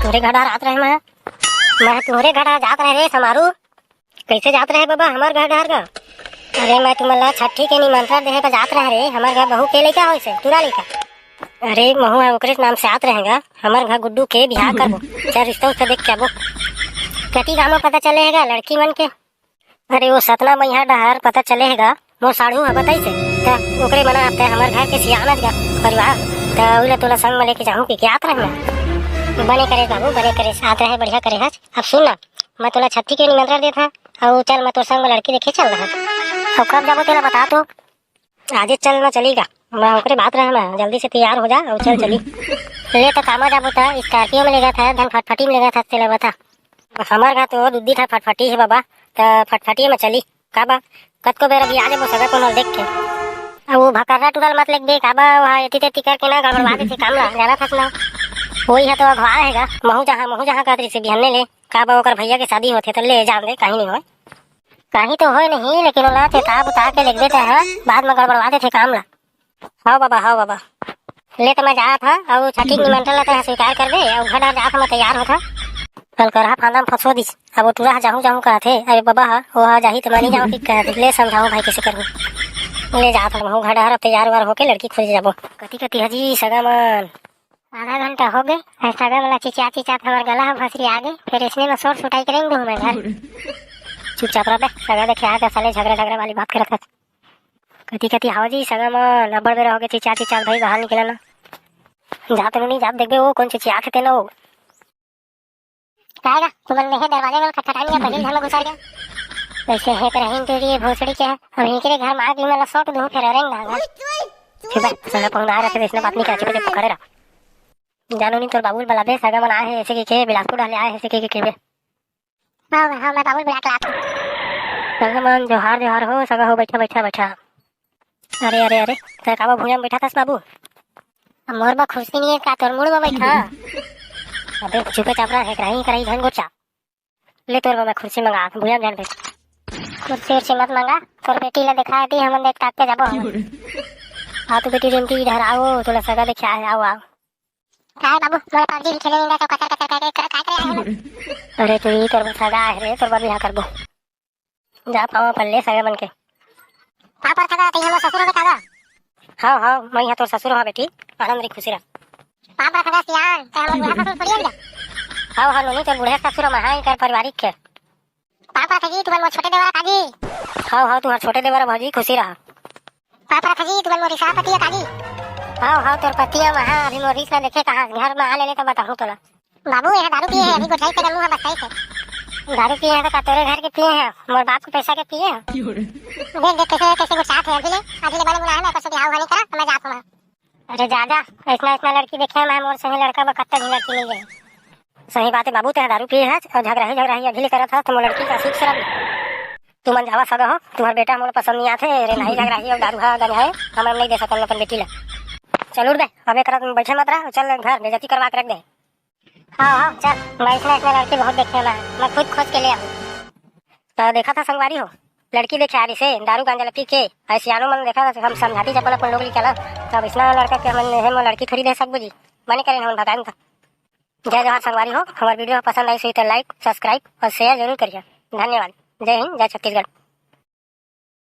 तुम्हारे घर रात रहे मैं तुम्हारे घर जात रहे रे समारू। कैसे जात रहे बाबा हमार घर डहर का? अरे मैं तुम्हारा छठी के निमंत्रण देहे पर जात रहे रे। हमार घर बहू के लेका हो से तुरा लेका। अरे महू है ओकरे नाम से आत रहेगा। हमार घर गुड्डू के बिहार करबो। चार रिश्ता उसका देख के आबो। कति गाँव पता चलेगा लड़की मन के। अरे वो सतना मैया डहर पता चलेगा मोर साढ़ू है बताई से ता ओकरे मना आते हमार घर के सियानज का परिवार ता उला तोला संग में लेके जाऊं कि आत रहे मैं। बने करे बाबू बने करे साथ रहे बढ़िया करे हज। अब सुन ना मैं तोला छठी के निमंत्रण देता और चल मैं तोर संग में लड़की देखे चल रहा और कब जाबो तेरा बता तो आजे चलना चलेगा। मैं ओकरे बात रहे मैं जल्दी से तैयार हो जा और चल चली ले तो कामा जाबो था स्कॉर्पियो में लेगा था धन फटफटी में लेगा था तेला बता। हमार घर तो दुद्दी था फटफटी है बाबा तो फटफटी में चली काबा कत को बेरा भी आ जाबो सगा कोनो देख के अब वो भकरा टूटल मत लेक दे काबा वहां एती तेती करके ना गड़बड़वा दे काम ला जाना था ना वही है तो अगवा हैगा महू जहां कहतरी से बिहन्ने ले काबा ओकर भैया के शादी होथे तो ले जान दे कहीं नहीं होय कहीं तो होय नहीं लेकिन ओला चेता बुता के लिख देते हैं बाद में गड़बड़वा देथे काम ला। हाँ बाबा ले तो मैं जात था और छठी निमंत्रण लेते हैं स्वीकार कर दे और घर जात मैं तैयार होता कल करहा फांदा में फंसो दिस अब वो टूरा जाऊँ कहथे अरे बाबा वो जाही तो मैं जाऊँ कि ले समझाऊँ भाई कैसे करूँ ले जात हूँ घर डहर तैयार वार होके लड़की खोज जाबो कति हजी सगा मन आधा घंटा हो गए सगा वाला चिचा हमार गला भसरी आ गए फिर इसने में शोर सुटाई करेंगे मैं घर चुपचाप रह सगा देखे आते साले झगड़ा वाली बात करत कति हाओ जी सगा मन अब्बड़ बेरा हो गए चिचा भाई बाहर निकला ना जात नहीं जात देखबे वो कौन चिचिया थे ना वो काहेगा तुमन ने दरवाजे में खटखटानी पहले घर में घुसा गया वैसे है कर रही तेरी भोसड़ी के अब इनके घर में आके मैं शॉट दूं फिर रहेंगे ठीक है सगा पंगा रहा है इसने बात नहीं कर मुझे पकड़े रहा जानो नहीं तोर बाबूल बलाबे सगा मन आए ऐसे के बिलासपुर डाले आए ऐसे के केबे हां मैं बाबूल बुला के सगा मन जोहार हो सगा हो बैठा अरे तो काबा भूजा में बैठा था बाबू मोर बा खुशी नहीं है का तोर मुड़ में बैठा अबे चुपे चापरा है कराई घन गोचा ले तोर मैं कुर्सी मंगा भूजा में बैठ कुर्सी मत मंगा तोर बेटी ला दिखा दी हम देख ताक के जाबो हां तो बेटी रिंटी इधर आओ तोला सगा देखा है आओ काय बाबू मोर पाजी भी खेले नहीं तो कतर काय अरे तू ही तोर सगा है रे तोर बियाह करबो जा पावा पल्ले सगा मन के पापा सगा ते हम ससुर के कागा हां मैं यहां तोर ससुर हां बेटी आनंद रे खुशी रह पापा सगा सियान ते हम बुढ़ा ससुर पड़िया हां नहीं तोर बुढ़ा ससुर महाई कर पारिवारिक के पापा थगी तुमन मोर छोटे देवरा काजी हां तुहार छोटे देवरा भौजी खुशी रह पापा थगी तुमन मोर रिसापति काजी हां तोर पतिया वहां अभी मोर रिसा देखे कहां घर में आ ले तो बताऊं तोला बाबू यहां दारू पिए है अभी गोठाई पे मुंह बसाई से दारू पिए है तो तेरे घर के पिए हैं मोर बाप को पैसा के पिए हैं देख कैसे गुस्सात है अभी ले बने बुला है मैं कसो बियाह वाली करा मैं जात हूं अरे जा इतना लड़की देखे मैं मोर सही लड़का बकत्ता भी लड़की नहीं गई सही बात है बाबू ते दारू पिए है और झगड़ा ही अभी करत था तो मोर लड़की का सीख शराब तू मन जावा सगा हो तुम्हार बेटा मोर पसंद नहीं आथे रे नहीं झगड़ा ही और दारू हा गन है हम नहीं दे सकन अपन बेटी ला चल उठ बे अबे करत बैठे मत रह चल घर बेइज्जती करवा के रख दे हां चल मैं इतना लड़की बहुत देखे मैं खुद खोज के ले आऊं तो देखा था संगवारी हो लड़की देखे आ रही से दारू गांजा पी के ऐसे आनो मन देखा था हम समझाती जब अपन लोग निकला तब इतना लड़का के हम लड़की थोड़ी दे सकबो जी माने करें हम भगाएं था जय जवाहर संगवारी हो हमारी वीडियो पसंद आई तो लाइक सब्सक्राइब और शेयर जरूर करिए धन्यवाद जय हिंद जय छत्तीसगढ़।